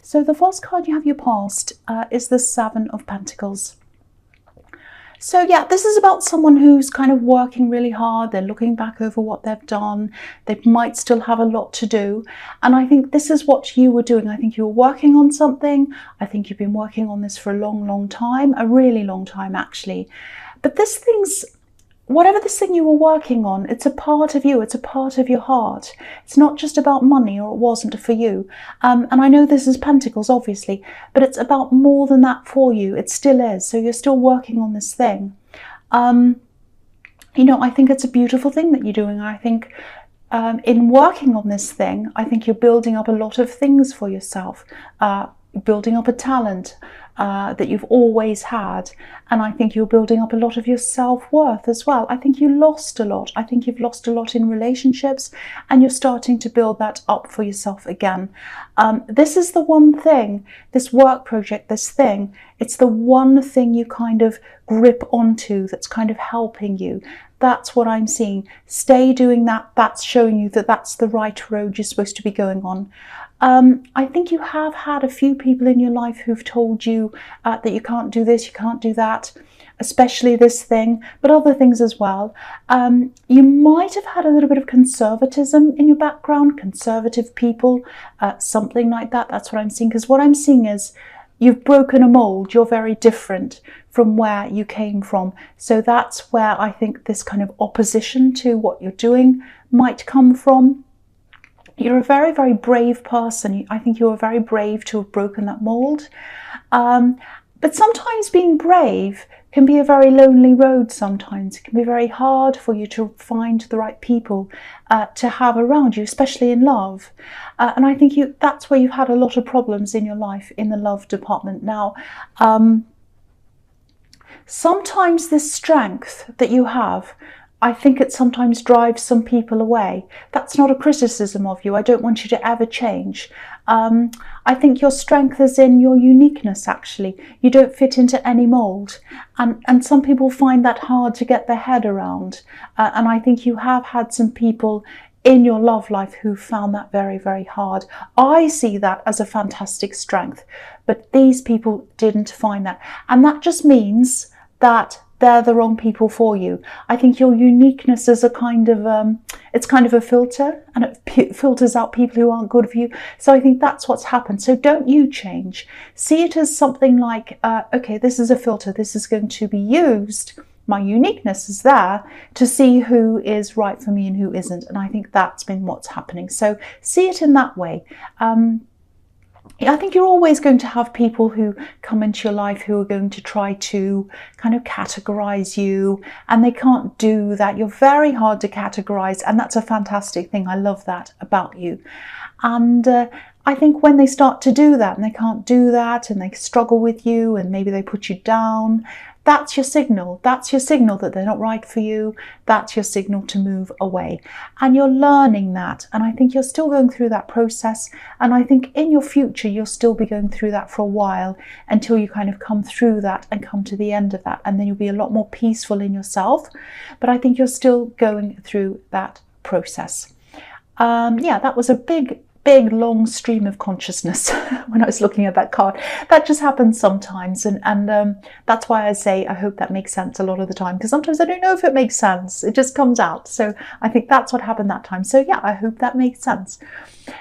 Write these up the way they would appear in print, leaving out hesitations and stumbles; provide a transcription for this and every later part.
So the first card you have your past is the Seven of Pentacles. So yeah, this is about someone who's kind of working really hard. They're looking back over what they've done. They might still have a lot to do. And I think this is what you were doing. I think you were working on something. I think you've been working on this for a long, long time, a really long time actually. But whatever this thing you were working on, it's a part of you, it's a part of your heart. It's not just about money, or it wasn't for you. And I know this is Pentacles, obviously, but it's about more than that for you. It still is. So you're still working on this thing. You know, I think it's a beautiful thing that you're doing. I think in working on this thing, I think you're building up a lot of things for yourself, building up a talent that you've always had, and I think you're building up a lot of your self-worth as well. I think you lost a lot. I think you've lost a lot in relationships, and you're starting to build that up for yourself again. This is the one thing, this work project, this thing, it's the one thing you kind of grip onto that's kind of helping you. That's what I'm seeing. Stay doing that. That's showing you that that's the right road you're supposed to be going on. I think you have had a few people in your life who've told you that you can't do this, you can't do that, especially this thing, but other things as well. You might have had a little bit of conservatism in your background, conservative people, something like that. That's what I'm seeing, because what I'm seeing is you've broken a mold. You're very different from where you came from. So that's where I think this kind of opposition to what you're doing might come from. You're a very, very brave person. I think you're very brave to have broken that mold. But sometimes being brave can be a very lonely road sometimes. It can be very hard for you to find the right people to have around you, especially in love. And I think that's where you've had a lot of problems in your life, in the love department. Now, sometimes this strength that you have, I think it sometimes drives some people away. That's not a criticism of you. I don't want you to ever change. I think your strength is in your uniqueness, actually. You don't fit into any mold. And some people find that hard to get their head around. And I think you have had some people in your love life who found that very, very hard. I see that as a fantastic strength. But these people didn't find that. And that just means that they're the wrong people for you. I think your uniqueness is a kind of, it's kind of a filter, and it filters out people who aren't good for you. So I think that's what's happened. So don't you change. See it as something like, okay, this is a filter. This is going to be used. My uniqueness is there to see who is right for me and who isn't. And I think that's been what's happening. So see it in that way. I think you're always going to have people who come into your life who are going to try to kind of categorize you, and they can't do that. You're very hard to categorize, and that's a fantastic thing. I love that about you. And I think when they start to do that and they can't do that and they struggle with you and maybe they put you down, that's your signal. That's your signal that they're not right for you. That's your signal to move away. And you're learning that. And I think you're still going through that process. And I think in your future, you'll still be going through that for a while until you kind of come through that and come to the end of that. And then you'll be a lot more peaceful in yourself. But I think you're still going through that process. Yeah, that was a big long stream of consciousness when I was looking at that card. That just happens sometimes, and that's why I say I hope that makes sense a lot of the time, because sometimes I don't know if it makes sense. It just comes out. So I think that's what happened that time. So yeah, I hope that makes sense.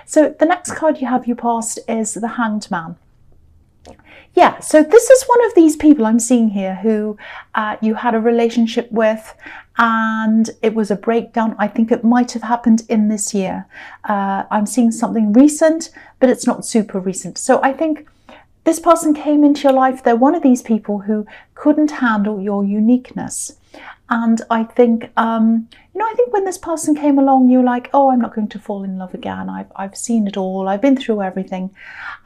So the next card you have your past is the Hanged Man. Yeah, so this is one of these people I'm seeing here who you had a relationship with, and it was a breakdown. I think it might have happened in this year. I'm seeing something recent, but it's not super recent. So I think this person came into your life. They're one of these people who couldn't handle your uniqueness. And I think, I think when this person came along, you were like, oh, I'm not going to fall in love again. I've seen it all. I've been through everything.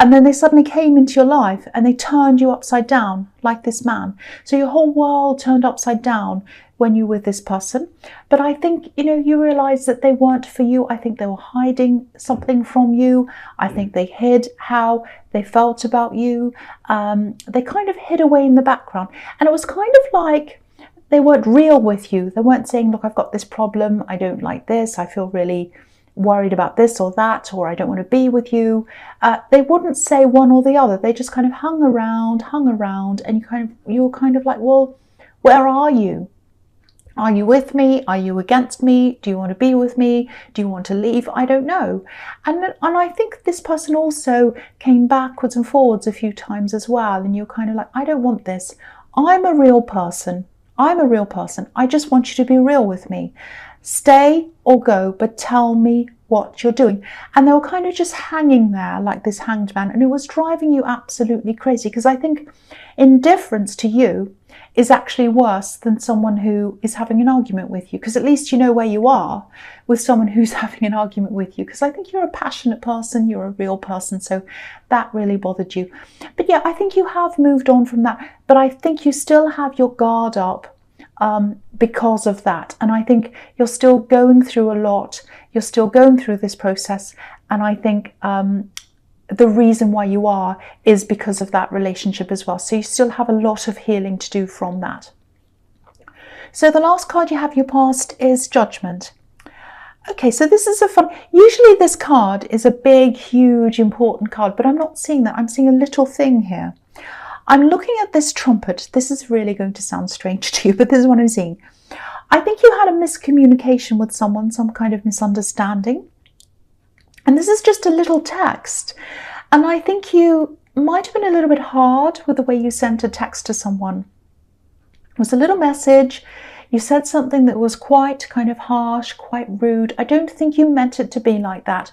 And then they suddenly came into your life and they turned you upside down like this man. So your whole world turned upside down when you were with this person. But I think, you realize that they weren't for you. I think they were hiding something from you. I think they hid how they felt about you. They kind of hid away in the background. And it was kind of like, they weren't real with you. They weren't saying, look, I've got this problem. I don't like this. I feel really worried about this or that, or I don't want to be with you. They wouldn't say one or the other. They just kind of hung around, and you're kind of like, well, where are you? Are you with me? Are you against me? Do you want to be with me? Do you want to leave? I don't know. And I think this person also came backwards and forwards a few times as well. And you're kind of like, I don't want this. I'm a real person. I'm a real person. I just want you to be real with me. Stay or go, but tell me what you're doing. And they were kind of just hanging there like this hanged man. And it was driving you absolutely crazy, because I think indifference to you is actually worse than someone who is having an argument with you, because at least you know where you are with someone who's having an argument with you, because I think you're a passionate person, you're a real person, so that really bothered you. But yeah, I think you have moved on from that, but I think you still have your guard up because of that, and I think you're still going through a lot, you're still going through this process, and I think the reason why you are is because of that relationship as well. So you still have a lot of healing to do from that. So the last card you have your past is Judgment. Okay, so this is usually this card is a big, huge, important card, but I'm not seeing that. I'm seeing a little thing here. I'm looking at this trumpet. This is really going to sound strange to you, but this is what I'm seeing. I think you had a miscommunication with someone, some kind of misunderstanding. And this is just a little text. And I think you might have been a little bit hard with the way you sent a text to someone. It was a little message. You said something that was quite kind of harsh, quite rude. I don't think you meant it to be like that.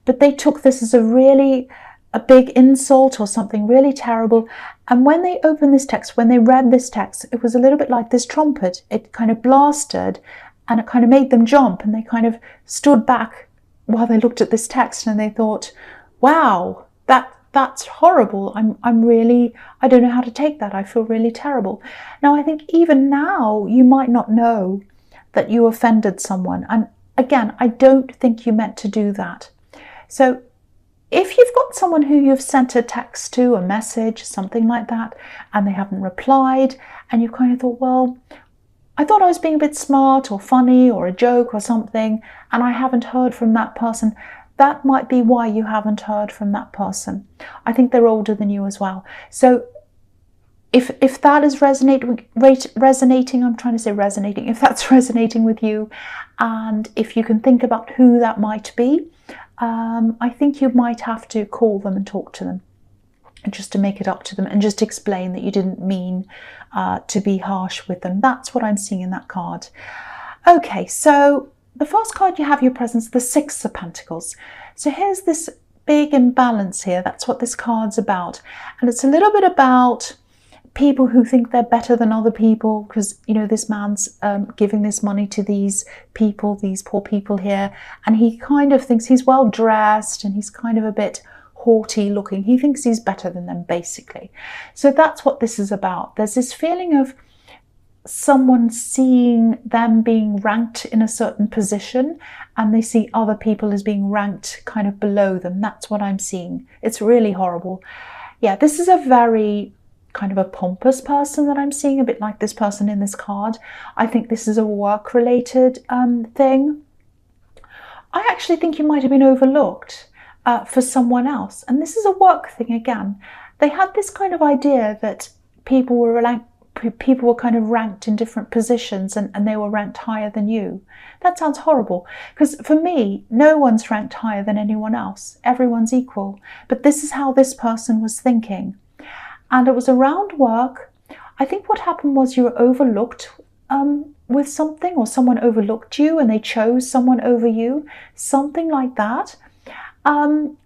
But they took this as a big insult or something really terrible. And when they opened this text, when they read this text, it was a little bit like this trumpet. It kind of blasted and it kind of made them jump, and they kind of stood back while they looked at this text, and they thought, wow, that's horrible. I don't know how to take that. I feel really terrible. Now, I think even now you might not know that you offended someone. And again, I don't think you meant to do that. So if you've got someone who you've sent a text to, a message, something like that, and they haven't replied, and you kind of thought, well, I thought I was being a bit smart or funny or a joke or something, and I haven't heard from that person. That might be why you haven't heard from that person. I think they're older than you as well. So if that is resonating, I'm trying to say resonating, if that's resonating with you, and if you can think about who that might be, I think you might have to call them and talk to them, just to make it up to them and just explain that you didn't mean to be harsh with them. That's what I'm seeing in that card. Okay, so the first card you have your presence, the Six of Pentacles. So here's this big imbalance here. That's what this card's about. And it's a little bit about people who think they're better than other people, because, you know, this man's giving this money to these people, these poor people here, and he kind of thinks he's well dressed and he's kind of a bit haughty looking. He thinks he's better than them, basically. So that's what this is about. There's this feeling of someone seeing them being ranked in a certain position, and they see other people as being ranked kind of below them. That's what I'm seeing. It's really horrible. Yeah, this is a very kind of a pompous person that I'm seeing, a bit like this person in this card. I think this is a work-related thing. I actually think you might have been overlooked for someone else. And this is a work thing again. They had this kind of idea that people were kind of ranked in different positions, and they were ranked higher than you. That sounds horrible, because for me, no one's ranked higher than anyone else. Everyone's equal. But this is how this person was thinking. And it was around work. I think what happened was you were overlooked with something, or someone overlooked you and they chose someone over you, something like that. And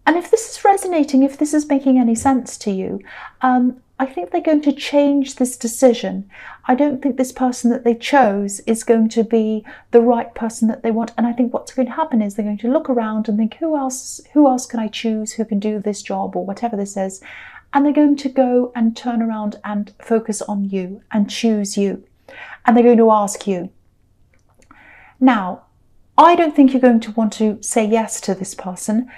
if this is resonating, if this is making any sense to you, I think they're going to change this decision. I don't think this person that they chose is going to be the right person that they want. And I think what's going to happen is they're going to look around and think, who else can I choose who can do this job or whatever this is? And they're going to go and turn around and focus on you and choose you. And they're going to ask you. Now, I don't think you're going to want to say yes to this person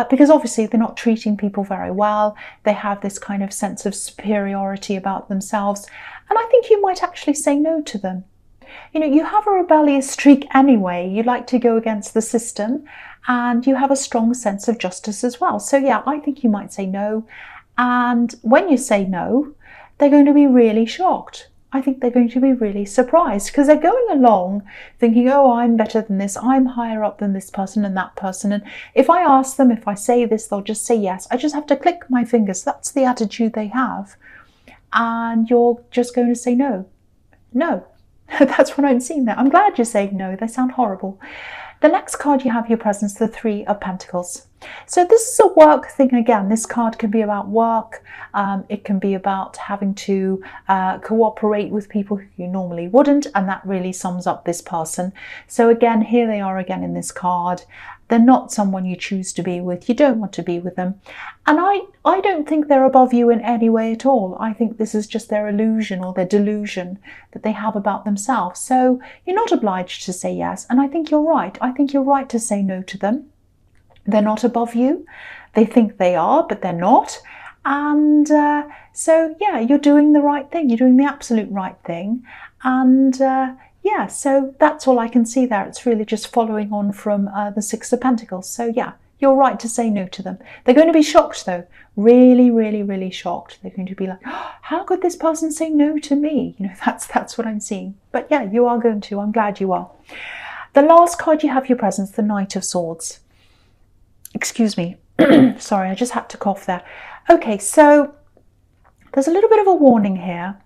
because obviously they're not treating people very well. They have this kind of sense of superiority about themselves. And I think you might actually say no to them. You know, you have a rebellious streak anyway. You like to go against the system, and you have a strong sense of justice as well. So yeah, I think you might say no. And when you say no, they're going to be really shocked. I think they're going to be really surprised, because they're going along thinking, oh, I'm better than this, I'm higher up than this person and that person, and if I ask them, if I say this, they'll just say yes. I just have to click my fingers. That's the attitude they have. And you're just going to say no. No. That's what I'm seeing there. I'm glad you're saying no. They sound horrible. The next card you have your presence, the Three of Pentacles. So this is a work thing again. This card can be about work. It can be about having to cooperate with people who you normally wouldn't, and that really sums up this person. So again, here they are again in this card. They're not someone you choose to be with. You don't want to be with them. And I don't think they're above you in any way at all. I think this is just their illusion or their delusion that they have about themselves. So you're not obliged to say yes. And I think you're right. I think you're right to say no to them. They're not above you. They think they are, but they're not. And so, yeah, you're doing the right thing. You're doing the absolute right thing. And yeah, so that's all I can see there. It's really just following on from the Six of Pentacles. So yeah, you're right to say no to them. They're going to be shocked though. Really, really, really shocked. They're going to be like, oh, how could this person say no to me? You know, that's what I'm seeing. But yeah, you are going to. I'm glad you are. The last card you have your presence, the Knight of Swords. Excuse me. Sorry, I just had to cough there. Okay, so there's a little bit of a warning here.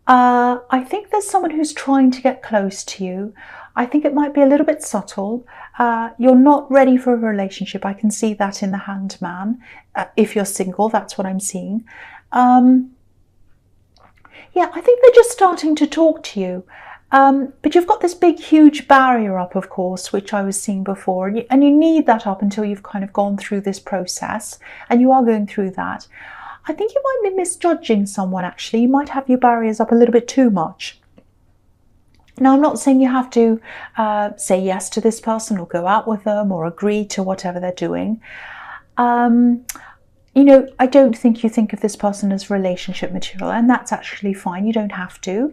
I think there's someone who's trying to get close to you. I think it might be a little bit subtle. You're not ready for a relationship. I can see that in the Hanged Man. If you're single, that's what I'm seeing. Yeah, I think they're just starting to talk to you. But you've got this big, huge barrier up, of course, which I was seeing before. And you need that up until you've kind of gone through this process. And you are going through that. I think you might be misjudging someone, actually. You might have your barriers up a little bit too much. Now, I'm not saying you have to say yes to this person or go out with them or agree to whatever they're doing. You know, I don't think you think of this person as relationship material, and that's actually fine. You don't have to.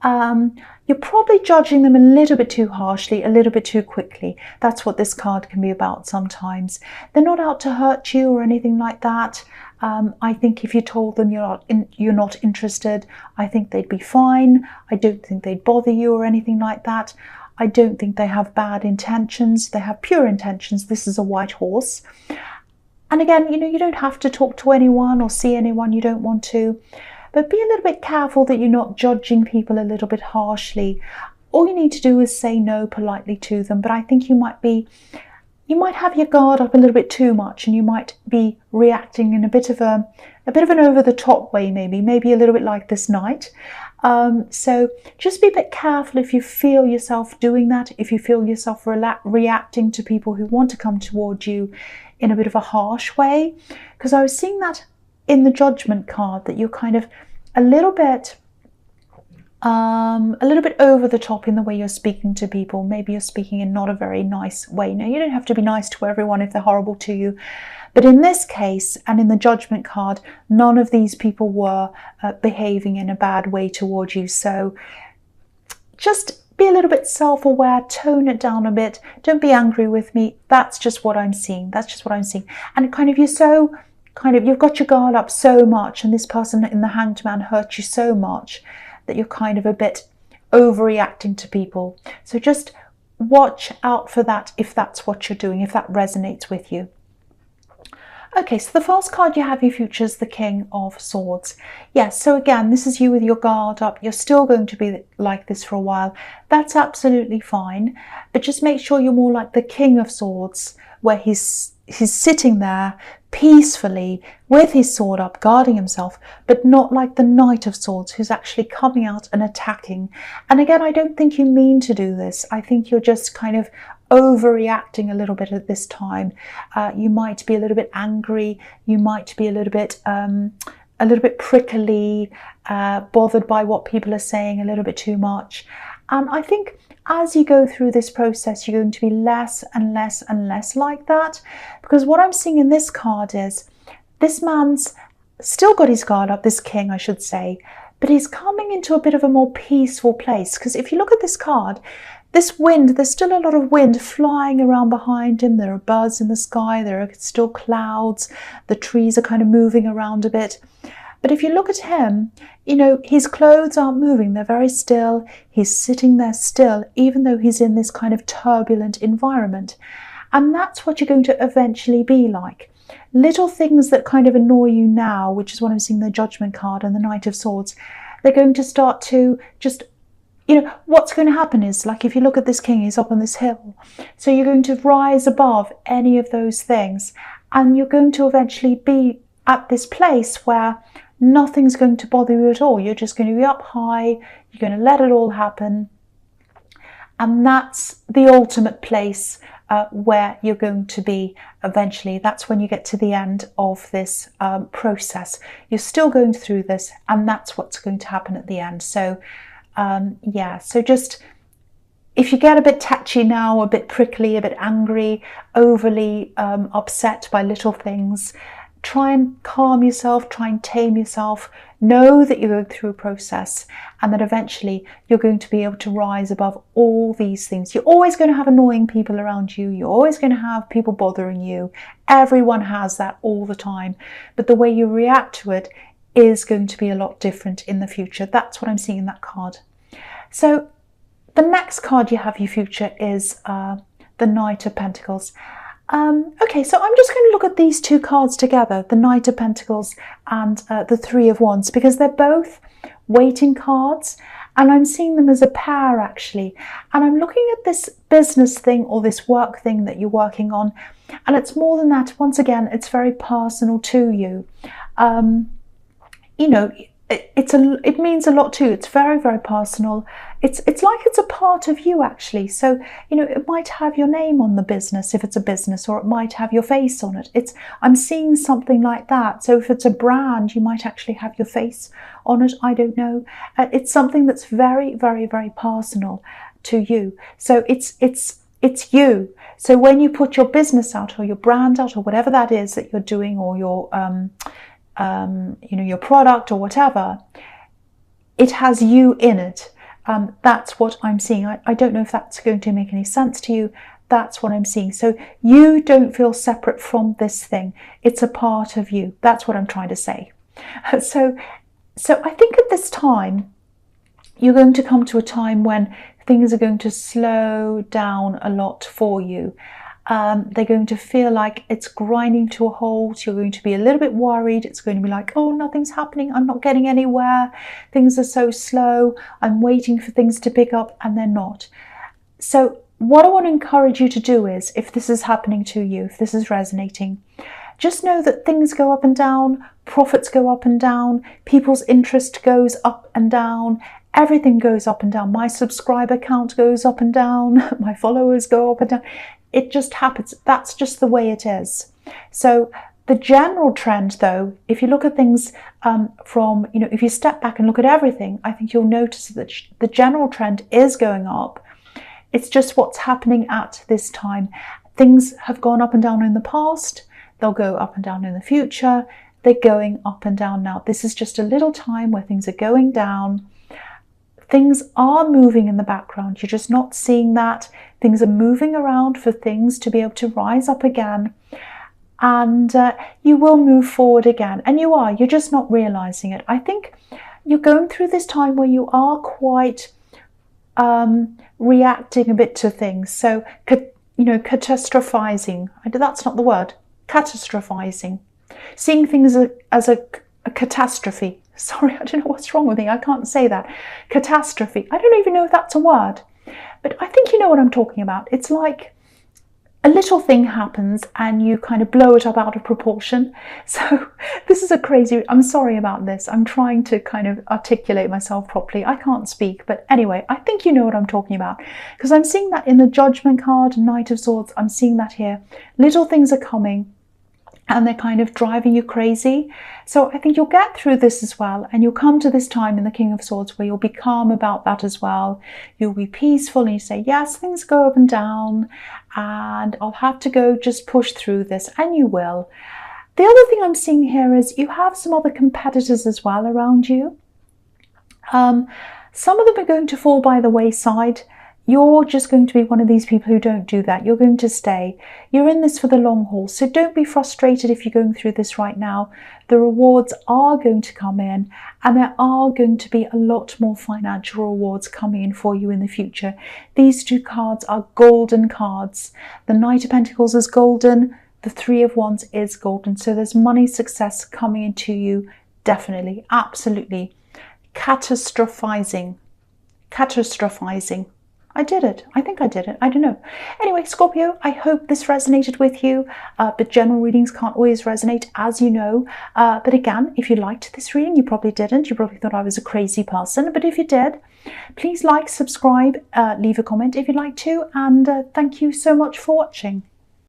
You're probably judging them a little bit too harshly, a little bit too quickly. That's what this card can be about sometimes. They're not out to hurt you or anything like that. I think if you told them you're not interested, I think they'd be fine. I don't think they'd bother you or anything like that. I don't think they have bad intentions. They have pure intentions. This is a white horse. And again, you know, you don't have to talk to anyone or see anyone you don't want to. But be a little bit careful that you're not judging people a little bit harshly. All you need to do is say no politely to them. But I think you might have your guard up a little bit too much, and you might be reacting in a bit of an over-the-top way, maybe a little bit like this knight. So just be a bit careful if you feel yourself doing that, if you feel yourself reacting to people who want to come toward you in a bit of a harsh way. Because I was seeing that in the Judgment card, that you're kind of a little bit over the top in the way you're speaking to people. Maybe you're speaking in not a very nice way. Now, you don't have to be nice to everyone if they're horrible to you. But in this case, and in the Judgment card, none of these people were behaving in a bad way towards you. So just be a little bit self-aware, tone it down a bit. Don't be angry with me. That's just what I'm seeing. That's just what I'm seeing. And kind of you've got your guard up so much, and this person in the Hanged Man hurt you so much that you're kind of a bit overreacting to people. So just watch out for that if that's what you're doing, if that resonates with you. Okay, so the first card you have your future is the King of Swords. Yes, so again, this is you with your guard up. You're still going to be like this for a while. That's absolutely fine. But just make sure you're more like the King of Swords, where he's sitting there peacefully with his sword up, guarding himself, but not like the Knight of Swords, who's actually coming out and attacking. And again, I don't think you mean to do this. I think you're just kind of overreacting a little bit at this time. You might be a little bit angry. You might be a little bit prickly, bothered by what people are saying a little bit too much. And I think as you go through this process, you're going to be less and less and less like that. Because what I'm seeing in this card is this man's still got his guard up, this king, I should say, but he's coming into a bit of a more peaceful place. Because if you look at this card, this wind, there's still a lot of wind flying around behind him. There are birds in the sky. There are still clouds. The trees are kind of moving around a bit. But if you look at him, you know, his clothes aren't moving. They're very still. He's sitting there still, even though he's in this kind of turbulent environment. And that's what you're going to eventually be like. Little things that kind of annoy you now, which is what I'm seeing the Judgment card and the Knight of Swords, they're going to start to just, you know, what's going to happen is, like, if you look at this king, he's up on this hill. So you're going to rise above any of those things, and you're going to eventually be at this place where nothing's going to bother you at all. You're just going to be up high. You're going to let it all happen. And that's the ultimate place where you're going to be eventually. That's when you get to the end of this process. You're still going through this, and that's what's going to happen at the end. So yeah, so just, if you get a bit touchy now, a bit prickly, a bit angry, overly upset by little things, try and calm yourself, try and tame yourself. Know that you're going through a process, and that eventually you're going to be able to rise above all these things. You're always going to have annoying people around you. You're always going to have people bothering you. Everyone has that all the time. But the way you react to it is going to be a lot different in the future. That's what I'm seeing in that card. So the next card you have, your future, is the Knight of Pentacles. Okay, so I'm just going to look at these two cards together, the Knight of Pentacles and the Three of Wands, because they're both waiting cards, and I'm seeing them as a pair actually. And I'm looking at this business thing or this work thing that you're working on, and it's more than that. Once again, it's very personal to you. You know, it means a lot to you. It's very, very personal. It's like it's a part of you actually. So, you know, it might have your name on the business if it's a business, or it might have your face on it. I'm seeing something like that. So if it's a brand, you might actually have your face on it. I don't know. It's something that's very, very, very personal to you. So it's you. So when you put your business out, or your brand out, or whatever that is that you're doing, or your you know, your product or whatever, it has you in it. That's what I'm seeing. I don't know if that's going to make any sense to you. That's what I'm seeing. So you don't feel separate from this thing. It's a part of you. That's what I'm trying to say. So I think at this time, you're going to come to a time when things are going to slow down a lot for you. They're going to feel like it's grinding to a halt. You're going to be a little bit worried. It's going to be like, oh, nothing's happening. I'm not getting anywhere. Things are so slow. I'm waiting for things to pick up, and they're not. So what I want to encourage you to do is, if this is happening to you, if this is resonating, just know that things go up and down. Profits go up and down. People's interest goes up and down. Everything goes up and down. My subscriber count goes up and down. My followers go up and down. It just happens. That's just the way it is. So the general trend, though, if you look at things from, you know, if you step back and look at everything, I think you'll notice that the general trend is going up. It's just what's happening at this time. Things have gone up and down in the past. They'll go up and down in the future. They're going up and down now. This is just a little time where things are going down. Things are moving in the background. You're just not seeing that. Things are moving around for things to be able to rise up again. And you will move forward again. And you are. You're just not realizing it. I think you're going through this time where you are quite reacting a bit to things. So, you know, catastrophizing. That's not the word. Catastrophizing. Seeing things as a catastrophe. Sorry, I don't know what's wrong with me. I can't say that. Catastrophe. I don't even know if that's a word. But I think you know what I'm talking about. It's like a little thing happens and you kind of blow it up out of proportion. So this is a crazy... I'm sorry about this. I'm trying to kind of articulate myself properly. I can't speak. But anyway, I think you know what I'm talking about. Because I'm seeing that in the Judgment card, Knight of Swords. I'm seeing that here. Little things are coming, and they're kind of driving you crazy. So I think you'll get through this as well, and you'll come to this time in the King of Swords where you'll be calm about that as well. You'll be peaceful, and you say, yes, things go up and down, and I'll have to go just push through this, and you will. The other thing I'm seeing here is you have some other competitors as well around you. Some of them are going to fall by the wayside. You're just going to be one of these people who don't do that. You're going to stay. You're in this for the long haul. So don't be frustrated if you're going through this right now. The rewards are going to come in, and there are going to be a lot more financial rewards coming in for you in the future. These two cards are golden cards. The Knight of Pentacles is golden. The Three of Wands is golden. So there's money, success coming into you. Definitely. Absolutely. Catastrophizing. I did it. I think I did it. I don't know. Anyway, Scorpio, I hope this resonated with you, but general readings can't always resonate, as you know. But again, if you liked this reading, you probably didn't. You probably thought I was a crazy person. But if you did, please like, subscribe, leave a comment if you'd like to. And thank you so much for watching.